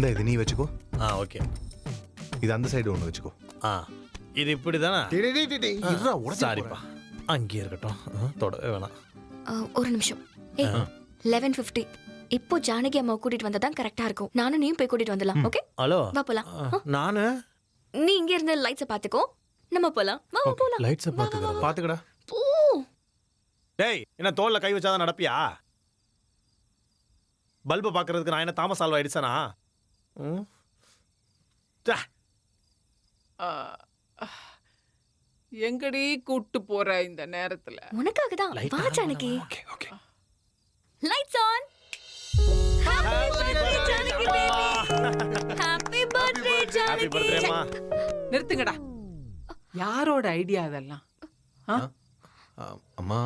இந்த இது நீ வச்சுக்கோ. ஓகே. இது அந்த சைடு ஒன்று வச்சுக்கோ. இது இப்படி தானே? சாரிப்பா, அங்கேயே இருக்கட்டும், தொடவே வேணாம். ஒரு நிமிஷம். 11:50 இப்போ ஜானகி அம்மா கூட்டிட்டு வந்தா தான் கரெக்டா இருக்கும். நானும் நீயும் போய் கூட்டிட்டு வந்துடலாம். ஓகே, ஹலோ, வா போலாம். நானு நீ இங்க இருந்து லைட்ஸை பாத்துக்கோ, நம்ம போலாம். வா போலாம். லைட்ஸை பாத்துக்கடா. ஓ டேய், என்ன தோல்ல கை வச்சாதான் நடப்பியா? பல்பை பார்க்கறதுக்கு நான் என்ன தாமஸ் ஆல்வா எடிசனா? எங்கடி கூட்டு போற இந்த நேரத்துல? உனக்காக தான். வா Janaki. Okay okay. Lights on. Happy birthday Janaki baby. Happy birthday happy birthday Janaki. அம்மா. நிறுத்துங்கடா. யாரோட ஐடியா அதெல்லாம்? அம்மா,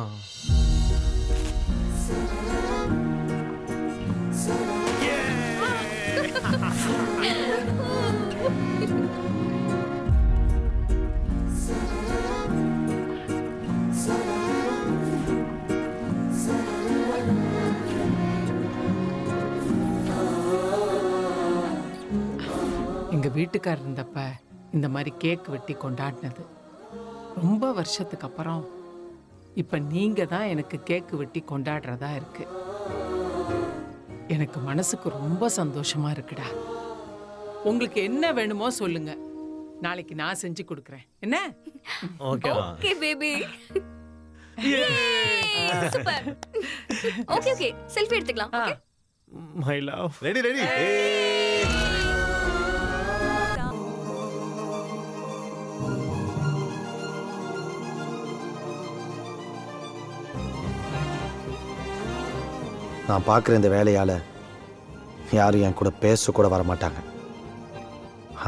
எங்க வீட்டுக்காரர் இருந்தப்ப இந்த மாதிரி கேக் வெட்டி கொண்டாடினது ரொம்ப வருஷத்துக்கு அப்புறம் இப்ப நீங்க தான் எனக்கு கேக் வெட்டி கொண்டாடுறதா இருக்கு. எனக்கு மனசுக்கு ரொம்ப சந்தோஷமா இருக்குடா. உங்களுக்கு என்ன வேணுமோ சொல்லுங்க, நாளைக்கு நான் செஞ்சு கொடுக்குறேன். என்ன? Okay okay baby. Super. Okay okay, selfie எடுத்துக்கலாம். Okay my love. Ready ready. நான் பார்க்குற இந்த வேலையால் யாரும் என் கூட பேச கூட வர மாட்டாங்க.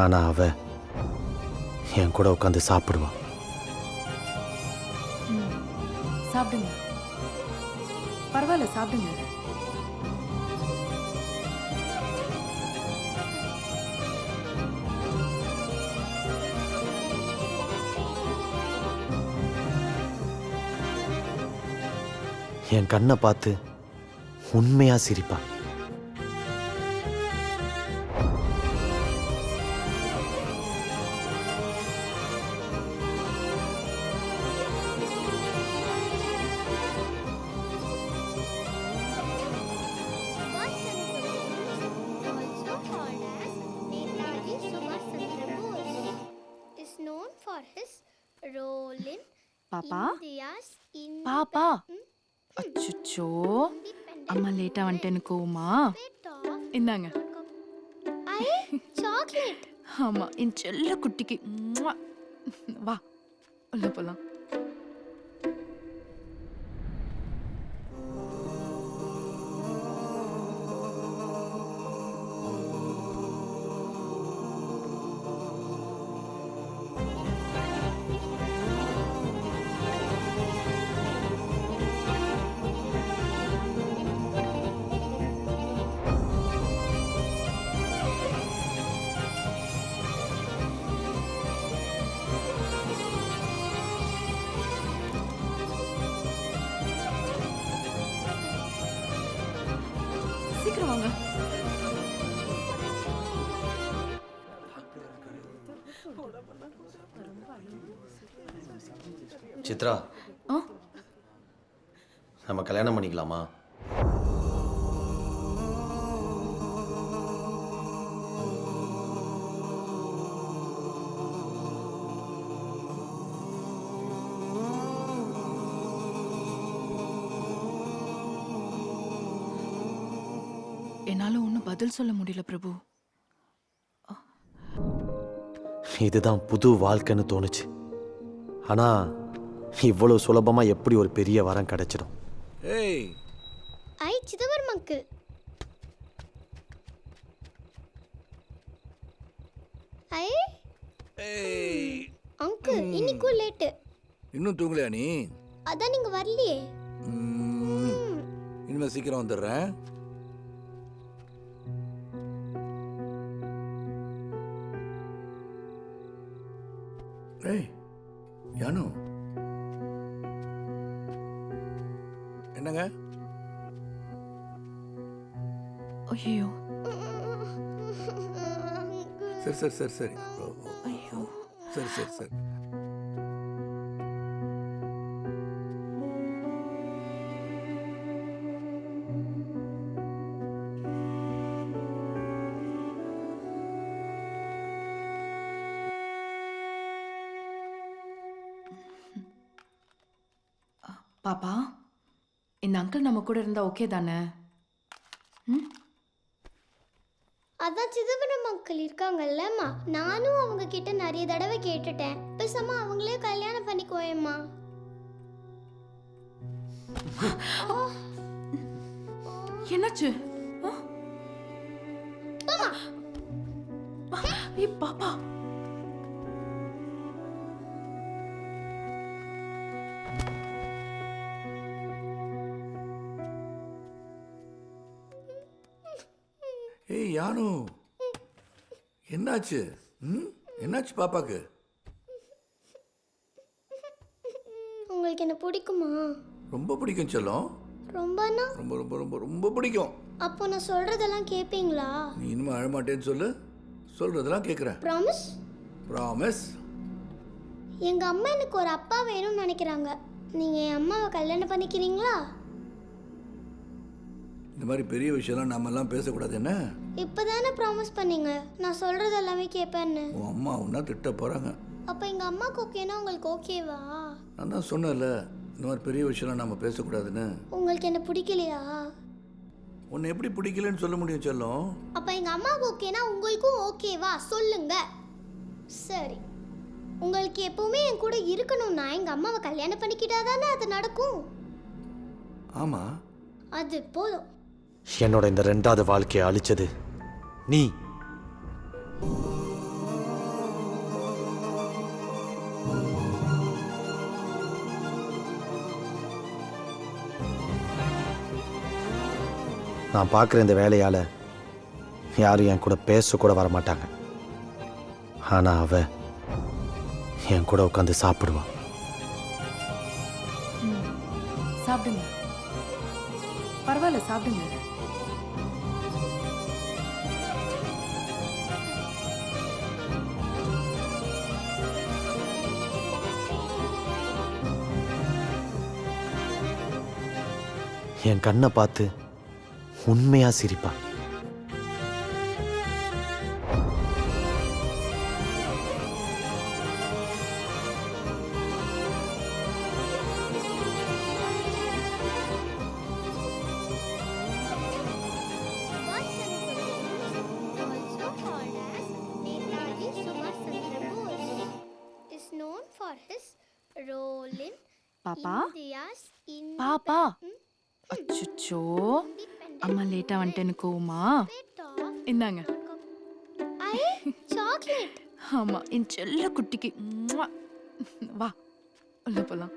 ஆனால் அவ என் கூட உட்காந்து சாப்பிடுவான். சாப்பிடுங்க, பரவாயில்ல, சாப்பிடுங்க. என் கண்ணை பார்த்து உண்மையா சிரிப்பா. பாப்பா பாப்பா, அச்சோ அம்மா லேட்டா வந்துட்டேன்னு கோவமா? இந்தாங்க. சாக்லேட். ஆமா, என் செல்ல குட்டிக்கு. வா உள்ள போலாம். சீக்கிரம் வாங்க. சித்ரா, நம்ம கல்யாணம் பண்ணிக்கலாமா? என்னால ஒன்னும் பதில் சொல்ல முடியல பிரபு. இதுதான் புது வாழ்க்கைன்னு தோணுச்சு. ஆனா இவ்வளவு சுலபமா எப்படி ஒரு பெரிய வரம் கிடைச்சிடும்? ஐ சிதம்பரம் அங்கிள். அங்கிள் இன்னைக்கும் லேட்டு. இன்னும் தூங்கலையா நீ? அதான் நீங்க வரலையே. இனிமே சீக்கிரம் வந்துடுறேன். ஏய் யானு, என்னங்க? ஐயோ, சரி சரி சரி சரி ஐயோ சரி சரி சரி பாப்பா இந்த அங்கிள் நம்ம கூட இருந்தா ஓகே தானே? அதான் சிதம்பரம் அங்கிள் இருக்காங்கல்லம்மா, நானும் அவங்க கிட்ட நிறைய தடவை கேட்டுட்டேன். பேசாம அவங்களே கல்யாணம் பண்ணிக்கோயேம்மா. என்னாச்சு? ஏய் பாப்பா ஏய் யானு, என்னாச்சு? என்னாச்சு பாப்பாக்கு? உங்களுக்கு என்ன பிடிக்குமா? ரொம்ப பிடிக்கும் செல்லம். ரொம்பனா? ரொம்ப ரொம்ப ரொம்ப ரொம்ப பிடிக்கும். அப்போ நான் சொல்றதெல்லாம் கேட்பீங்களா? நீ இனிமே அழமாட்டேன்னு சொல்லு, சொல்றதெல்லாம் கேட்குறேன். ப்ராமிஸ்? ப்ராமிஸ். எங்க அம்மா எனக்கு ஒரு அப்பா வேணும்னு நினைக்கிறாங்க. நீங்க என் அம்மாவை கல்யாணம் பண்ணிக்கிறீங்களா? இந்த மாதிரி பெரிய விஷயம்லாம் நாமெல்லாம் பேசக்கூடாது என்ன? இப்பதானே ப்ராமிஸ் பண்ணீங்க நான் சொல்றது எல்லாமே கேட்பேன்னு. உன் அம்மா உன்னா திட்ட போகிறாங்க. அப்ப எங்க அம்மாக்கு ஓகேனா உங்களுக்கு ஓகேவா? நான் தான் சொன்னேன்ல, இந்த மாதிரி பெரிய விஷயம்லாம் நம்ம பேசக்கூடாதுன்னு. உங்களுக்கு என்ன பிடிக்கலையா? உன்னை எப்படி பிடிக்கலன்னு சொல்ல முடியும் செல்லம்? அப்ப எங்க அம்மாவுக்கு ஓகேனா உங்களுக்கும் ஓகேவா சொல்லுங்க. சரி, உங்களுக்கு எப்பவுமே என் கூட இருக்கணும்னா எங்க அம்மாவை கல்யாணம் பண்ணிக்கிட்டாதானே அது நடக்கும். ஆமாம். அது போதும். என்னோட இந்த 2வது வாழ்க்கையை அழிச்சது நீ. நான் பார்க்குற இந்த வேலையால் யாரும் என் கூட பேச கூட வர மாட்டாங்க. ஆனால் அவ என் கூட உட்காந்து சாப்பிடுவான். சாப்பிடுங்க. பரவாயில்ல சாப்பிடுங்க. என் கண்ணை பார்த்து உண்மையா சிரிப்பா. Also called as Netaji Subhash Chandra Bose, is known for his role in பாப்பா India's பாப்பா அச்சோ அம்மா லேட்டா வந்துட்டேன்னு கோவமா? இந்தாங்க. சாக்லேட். ஆமா என் செல்ல குட்டிக்கு. வா உள்ள போலாம்.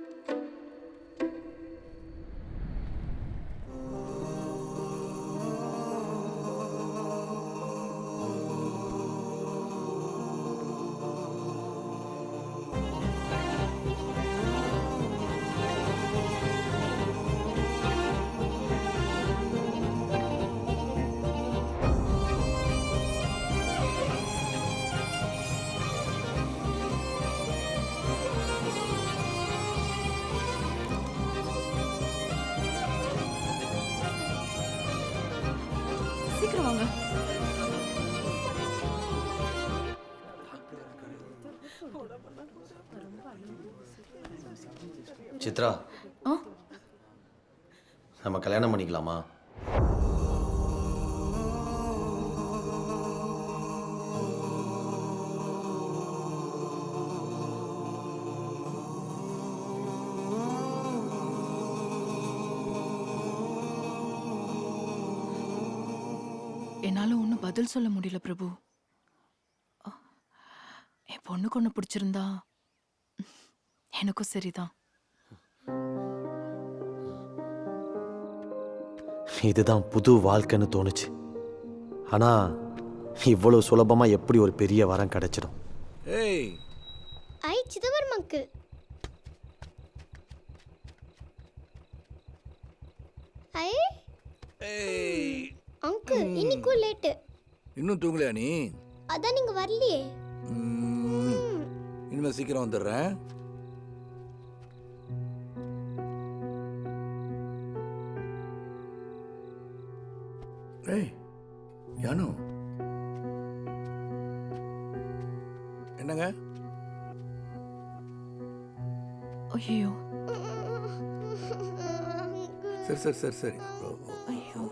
சீக்கிரம் வாங்க. சித்ரா, நம்ம கல்யாணம் பண்ணிக்கலாமா? என்னால ஒன்றும் பதில் சொல்ல முடியல பிரபு. என் பொண்ணுக்கு ஒன்று பிடிச்சிருந்தா எனக்கும் சரிதான். இதுதான் புது வாழ்க்கைன்னு தோணுச்சு. ஆனா இவ்வளவு சுலபமா எப்படி ஒரு பெரிய வரம் கிடைச்சிடும்? ஏய் ஐ சிதம்பரம் அங்கிள். ஐ ஏய் அங்கிள் இன்னைக்கும் லேட்டு. இன்னும் தூங்கலையா நீ? அதான் நீங்க வரலையே. இனிமேல் சீக்கிரம் வந்துடுறேன். ஏய் யானு, என்னங்க? ஐயோ சரி சரி சரி சரி ஐயோ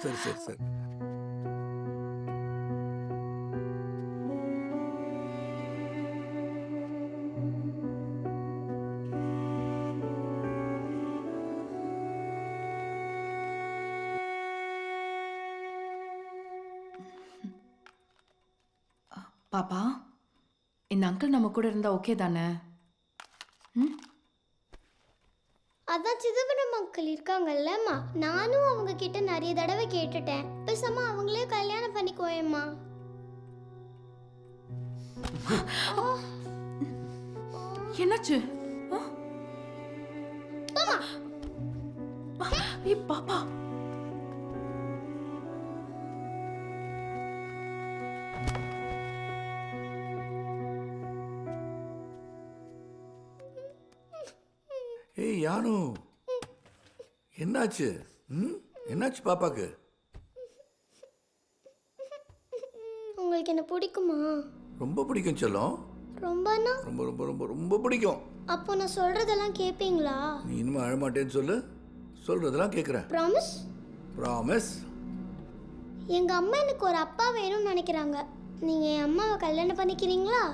சரி சரி சரி. பாப்பா, இந்த அங்கிள் நம்ம கூட இருந்தா ஓகே தானே? அதான் சிதம்பரம் அங்கிள் இருக்காங்கல்லம்மா, நானும் அவங்க கிட்ட நிறைய தடவை கேட்டுட்டேன். பேசாம அவங்களே கல்யாணம் பண்ணிக்கோயேம்மா. என்னாச்சு? ஏய் பாப்பா, ஏய் யானு, என்னாச்சு? என்னாச்சு பாப்பாக்கு? உங்களுக்கு என்ன பிடிக்குமா? ரொம்ப பிடிக்கும் செல்லம். ரொம்பனா? ரொம்ப ரொம்ப ரொம்ப ரொம்ப பிடிக்கும். அப்போ நான் சொல்றதெல்லாம் கேட்பீங்களா? நீ இனிமே அழமாட்டேன்னு சொல்லு, சொல்றதெல்லாம் கேட்குறேன். ப்ராமிஸ்? ப்ராமிஸ். எங்க அம்மா எனக்கு ஒரு அப்பா வேணும்னு நினைக்கிறாங்க. நீங்க என் அம்மாவை கல்யாணம் பண்ணிக்கிறீங்களா?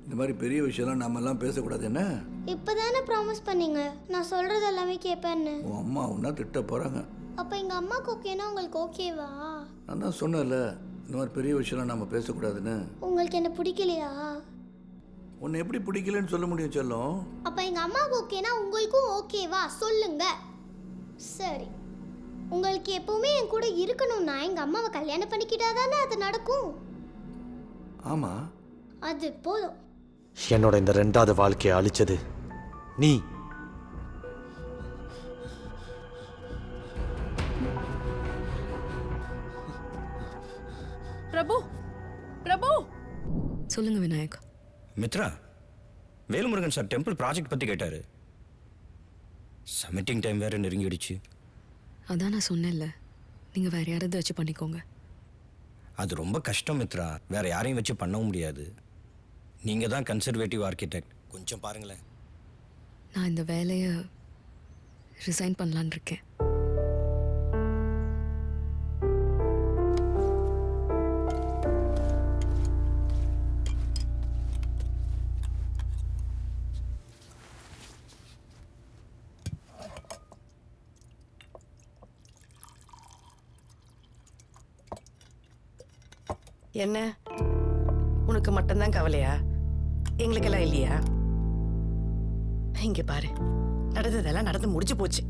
இந்த மாதிரி பெரிய விஷயம்லாம் நாமெல்லாம் பேசக்கூடாது என்ன? இப்பதானே ப்ராமிஸ் பண்ணீங்க நான் சொல்றது எல்லாமே கேட்பேன்னு. உன் அம்மா உன்னா திட்ட போகிறாங்க. அப்ப எங்க அம்மாக்கு ஓகேனா உங்களுக்கு ஓகேவா? நான் தான் சொன்னேன்ல, இந்த மாதிரி பெரிய விஷயம்லாம் நம்ம பேசக்கூடாதுன்னு. உங்களுக்கு என்ன பிடிக்கலையா? உன்னை எப்படி பிடிக்கலன்னு சொல்ல முடியும் செல்லம்? அப்ப எங்க அம்மாவுக்கு ஓகேனா உங்களுக்கும் ஓகேவா சொல்லுங்க. சரி, உங்களுக்கு எப்பவுமே என் கூட இருக்கணும்னா எங்க அம்மாவை கல்யாணம் பண்ணிக்கிட்டாதானே அது நடக்கும். ஆமாம். அது போதும். என்னோட இந்த 2வது வாழ்க்கையை அழிச்சது நீ. பிரபு பிரபு. சொல்லுங்க Vinayak. Mitra, Velmurugan sir temple project பற்றி கேட்டார். சப்மிட்டிங் டைம் வேறு நெருங்கிடுச்சு. அதான் நான் சொன்னேன்ல, நீங்கள் வேற யாராவது வச்சு பண்ணிக்கோங்க. அது ரொம்ப கஷ்டம் மித்ரா, வேற யாரையும் வச்சு பண்ணவும் முடியாது. நீங்கள் தான் கன்சர்வேட்டிவ் ஆர்கிடெக்ட், கொஞ்சம் பாருங்களேன். நான் இந்த வேலையை ரிசைன் பண்ணலான்னு இருக்கேன். என்ன உனக்கு மட்டும்தான் கவலையா? எங்களுக்கெல்லாம் இல்லையா? இங்க பாரு, நடந்ததெல்லாம் நடந்து முடிஞ்சு போச்சு.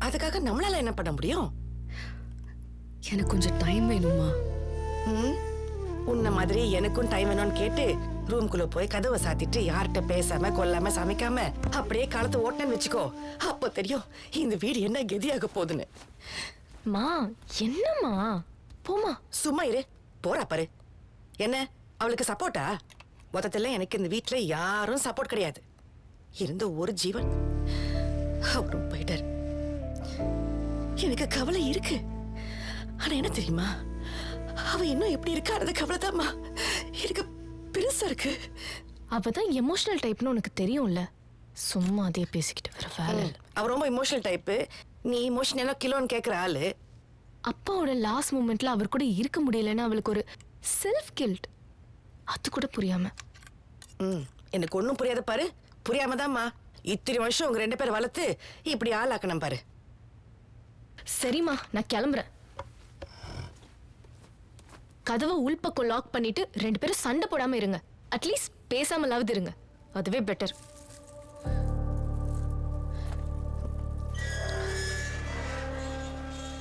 அதுக்காக நம்மளால என்ன பண்ண முடியும்? எனக்கு கொஞ்சம் டைம் வேணுமா? உன்ன மாதிரி எனக்கும் டைம் வேணும்னு கேட்டு ரூம்குள்ள போய் கதவை சாத்திட்டு யார்கிட்ட பேசாம கொல்லாம சமைக்காம அப்படியே காலத்தை ஓட்டனு வச்சுக்கோ. அப்போ தெரியும் இந்த வீடு என்ன கதியாக போகுதுன்னு. மா என்னம்மா? போமா. சும்மா இரு. போறா பாரு. என்ன அவளுக்கு சப்போர்ட்டா? மொத்தத்தில் எனக்கு இந்த வீட்டில் யாரும் சப்போர்ட் கிடையாது. இருந்த ஒரு ஜீவன் அவரும் போயிட்டார். எனக்கு கவலை இருக்கு. ஆனா என்ன தெரியுமா, அவ இன்னும் எப்படி இருக்காது கவலைதாம்மா எனக்கு பெருசா இருக்கு. அவதான் எமோஷனல் டைப்னு உனக்கு தெரியும்ல, சும்மா அதே பேசிக்கிட்டு வர வேலை. அவ ரொம்ப இமோஷனல் டைப்பு. நீ இமோஷனலா கிலோன்னு கேட்குற ஆளு. அப்பாவோட லாஸ்ட் மூமெண்ட்ல அவர் கூட இருக்க முடியலன்னு அவளுக்கு ஒரு செல்ஃப் கில்ட். அது கூட புரியாம. எனக்கு ஒன்றும் புரியாத பாரு. புரியாமதாம்மா இத்தனை வருஷம் உங்க 2 பேரை வளர்த்து இப்படி ஆளாக்கணும் பாரு. சரிம்மா, நான் கிளம்புறேன். கதவை உள்பக்கம் லாக் பண்ணிட்டு 2 பேரும் சண்டை போடாம இருங்க. அட்லீஸ்ட் பேசாமலாவது இருங்க, அதுவே பெட்டர்.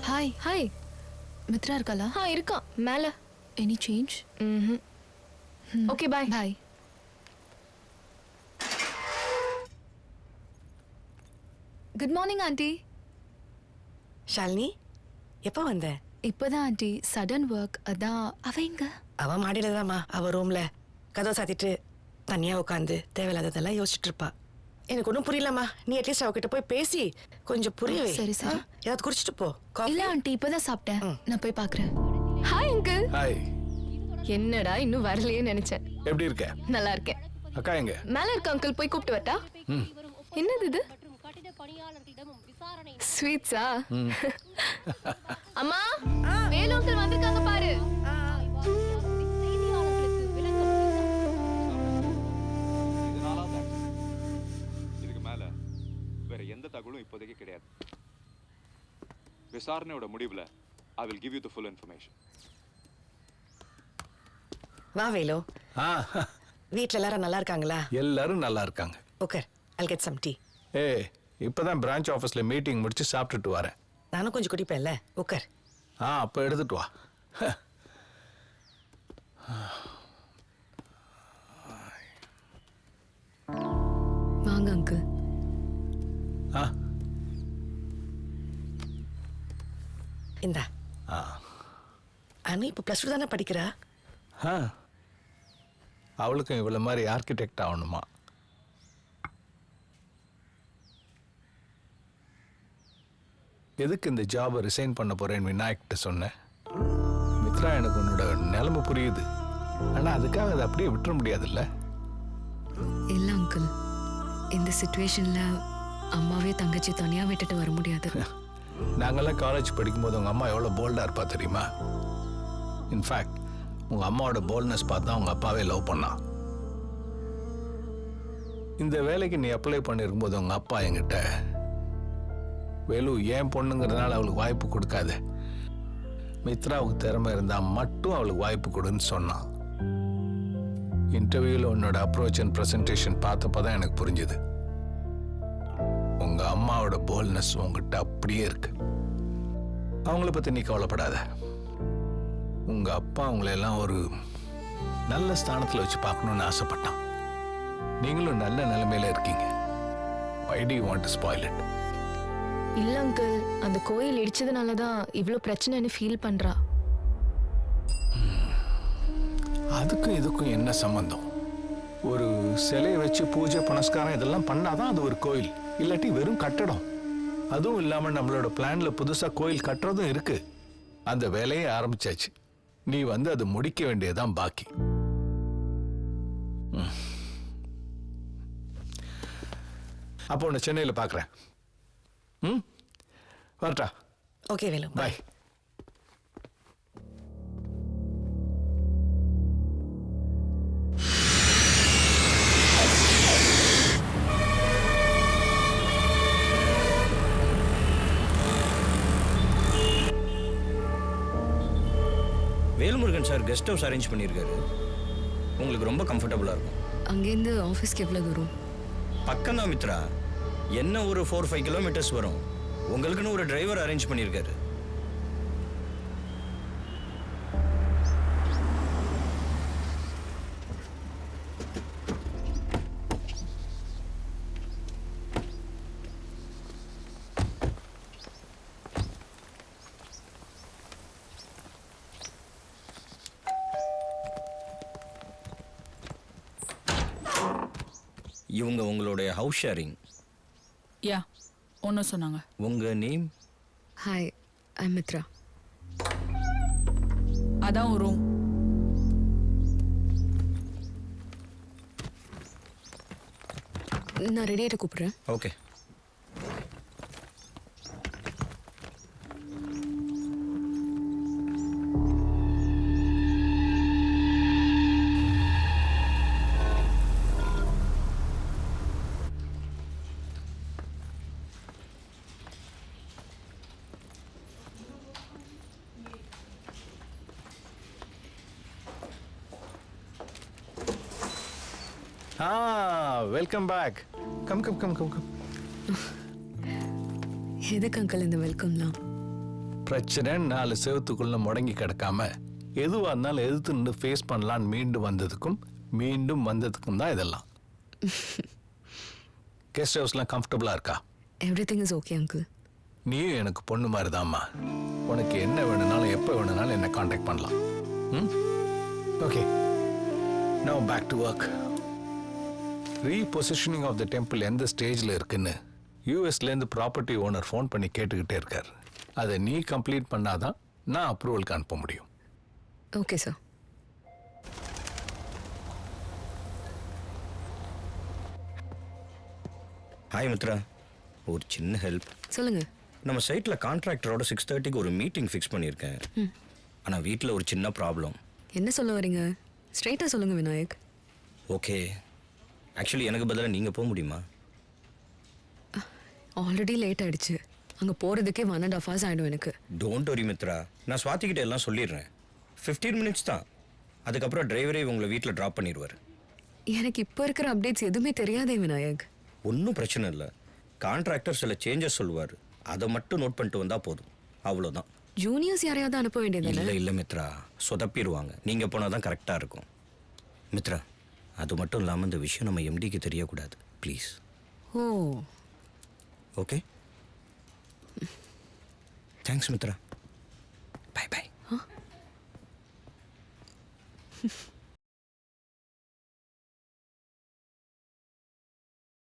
ஹாய். ஹாய். மித்ரா இருக்காளா? இருக்கா மேல. Any change? Okay bye. Bye. Good morning aunty. Shalini, எப்போ வந்த? இப்பதான் ஆண்டி சடன் ஒர்க் அதான் அவ எங்க அவன் மாடியிலதாம்மா அவ ரூம்ல கதவை சாத்திட்டு தனியா உட்காந்து தேவையில்லாததெல்லாம் யோசிச்சுட்டு இருப்பா. எனக்கு ஒன்றும் புரியலம்மா. நீ அட்லீஸ்ட் அவகிட்ட போய் பேசி கொஞ்சம் புரிய வை. சரி சரி ஏதாவது குடிச்சிட்டு போ. இல்ல ஆண்டி இப்பதான் சாப்பிட்டேன். நான் போய் பாக்குறேன். Hi uncle. ஹாய். என்னடா இன்னும் வரலையே நினைச்சேன். எப்படி இருக்க? நல்லா இருக்கேன். அக்கா எங்க? மேல இருக்க அங்கிள் போய் கூப்பிட்டு வரட்டா? என்னது இது? ஸ்வீட்ஸா? அம்மா வேலு அங்கிள் வந்திருக்காங்க பாரு. இதுக்கு மேல வேற எந்த தகவலும் இப்போதைக்கு கிடையாது. விசாரணையோட முடிவுல I will give you the full information. வா வேலு. வீட்ல எல்லாரும் நல்லா இருக்காங்களா? எல்லாரும் நல்லா இருக்காங்க. Okay, I'll get some tea. ஏய், இப்பதான் பிரான்ச் ஆபீஸ்ல மீட்டிங் முடிச்சு சாப்பிட்டுட்டு வரேன். நானும் கொஞ்சம் குடிப்பேன்ல. ஓகே. அப்ப எடுத்துட்டு வா. வாங்க அங்கிள். இந்தா. அனு இப்போ +2 தானே படிக்கிறா? அவளுக்கும் இவ்வளவு மாதிரி ஆர்கிடெக்ட் ஆகணுமா? எதுக்கு இந்த ஜாபை ரிசைன் பண்ண போறேன்னு விநாயக்கிட்ட சொன்னேன். மித்ரா, எனக்கு உன்னோட நிலைமை புரியுது. ஆனா அதுக்காக அதை அப்படியே விட்டுற முடியாதுல்ல? இல்ல அங்கிள், இந்த சிச்சுவேஷன்ல அம்மாவே தங்கச்சி தனியா விட்டுட்டு வர முடியாது. நாங்கெல்லாம் காலேஜ் படிக்கும்போது உங்க அம்மா எவ்வளவு போல்டா இருப்பா தெரியுமா? இன்ஃபேக்ட் உங்க அம்மாவோட போல்ட்னஸ் பார்த்தா உங்க அப்பாவே லவ் பண்ணான். இந்த வேலைக்கு நீ அப்ளை பண்ணிருக்கும்போது உங்க அப்பா என்கிட்ட, வேலு ஏன் பொண்ணுங்கிறதுனால அவளுக்கு வாய்ப்பு கொடுக்காது, மித்ராவுக்கு திறமை இருந்தா மட்டும் அவளுக்கு வாய்ப்பு கொடுன்னு சொன்னான். இன்டர்வியூல உன்னோட அப்ரோச் அண்ட் பிரசன்டேஷன் பார்த்தப்பதான் எனக்கு புரிஞ்சுது, உங்க அம்மாவோட போல்ட்னஸ் உங்ககிட்ட அப்படியே இருக்கு. அவங்கள பத்தி நீ கவலைப்படாத. உங்க அப்பா உங்களை எல்லாம் ஒரு நல்ல ஸ்தானத்துல வச்சு பார்க்கணும்னு ஆசைப்பட்டான். நீங்களும் நல்ல நிலைமையில இருக்கீங்க. Why do you want to spoil it? இல்ல அங்கிள், அந்த கோயில் இடிச்சதுனால தான் இவ்ளோ பிரச்சனைன்னு ஃபீல் பண்றா. அதுக்கும் இதுக்கும் என்ன சம்பந்தம்? ஒரு சிலையை வச்சு பூஜை புனஸ்காரம் இதெல்லாம் பண்ணாதான் அது ஒரு கோயில், இல்லாட்டி வெறும் கட்டடம். அதுவும் இல்லாம நம்மளோட பிளான்ல புதுசா கோயில் கட்டுறதும் இருக்கு. அந்த வேலையை ஆரம்பிச்சாச்சு. நீ வந்து அது முடிக்க வேண்டியதுதான் பாக்கி. அப்போ உன்னை சென்னையில பாக்குறேன். வரட்டா? Okay Velu, bye. Velmurugan sir guest house arrange பண்ணியிருக்காரு. உங்களுக்கு ரொம்ப கம்ஃபர்டபுளாக இருக்கும். அங்கேருந்து ஆஃபீஸ்க்கு எவ்வளோ தூரம்? பக்கம் தான் மித்ரா. என்ன ஒரு 4-5 கிலோமீட்டர்ஸ் வரும். உங்களுக்குன்னு ஒரு டிரைவர் அரேஞ்ச் பண்ணியிருக்காரு. இவங்க உங்களுடைய ஹவுஸ் ஷேரிங். யா, ஒன்றும் சொன்னாங்க. உங்க நேம்? ஹாய், ஐ மித்ரா. அதான் ஒரு ரூம். நான் ரெடி ஆகிட்டு கூப்பிட்றேன். Okay. Welcome back. Come come come come come. எதுக்கு அங்கிள் இந்த வெல்கம்லாம்? பிரச்சனை 4 செவத்துக்குள்ள முடங்கி கிடக்காம எதுவாக இருந்தாலும் எதிர்த்து நின்று ஃபேஸ் பண்ணலான்னு மீண்டும் வந்ததுக்கும் தான் இதெல்லாம். கெஸ்ட் ஹவுஸ்லாம் கம்ஃபர்டபுளாக இருக்கா? Everything is okay uncle. நீயும் எனக்கு பொண்ணு மாதிரி தான்மா. உனக்கு என்ன வேணும்னாலும் எப்போ எப்போ வேணும்னாலும் என்னை காண்டாக்ட் பண்ணலாம். Hmm okay, now back to work. Repositioning of the temple எந்த ஸ்டேஜில் இருக்குன்னு யூஎஸ்லேருந்து ப்ராப்பர்ட்டி ஓனர் ஃபோன் பண்ணி கேட்டுக்கிட்டே இருக்கார். அதை நீ கம்ப்ளீட் பண்ணாதான் நான் அப்ரூவலுக்கு அனுப்ப முடியும். Okay sir. ஹாய் மித்ரா, ஒரு சின்ன ஹெல்ப். சொல்லுங்க. நம்ம சைட்டில் கான்ட்ராக்டரோட 6:30க்கு ஒரு மீட்டிங் ஃபிக்ஸ் பண்ணியிருக்கேன். ஆனால் வீட்டில் ஒரு சின்ன ப்ராப்ளம். என்ன சொல்ல வரீங்க? ஸ்ட்ரைட்டாக சொல்லுங்க விநாயக். ஓகே, ஆக்சுவலி எனக்கு பதிலாக நீங்கள் போக முடியுமா? ஆல்ரெடி லேட் ஆயிடுச்சு. அங்கே போகிறதுக்கே 1.5 hours ஆகிடும் எனக்கு. டோன்ட் வரி மித்ரா, நான் ஸ்வாதிக்கிட்ட எல்லாம் சொல்லிடுறேன். 15 minutes தான். அதுக்கப்புறம் டிரைவரே உங்களை வீட்டில் ட்ராப் பண்ணிடுவார். எனக்கு இப்போ இருக்கிற அப்டேட்ஸ் எதுவுமே தெரியாதே விநாயக். ஒன்றும் பிரச்சனை இல்லை. கான்ட்ராக்டர் சில சேஞ்சஸ் சொல்லுவார், அதை மட்டும் நோட் பண்ணிட்டு வந்தால் போதும். அவ்வளோதான். ஜூனியர்ஸ் யாரையாவது அனுப்ப வேண்டியது இல்லை இல்லை மித்ரா, சொதப்பிடுவாங்க. நீங்கள் போனால் தான் கரெக்டாக இருக்கும். மித்ரா, அது மட்டும் இல்லாமல் இந்த விஷயம் நம்ம எம்டிக்கு தெரியக்கூடாது please. Oh okay, thanks Mitra. Bye by.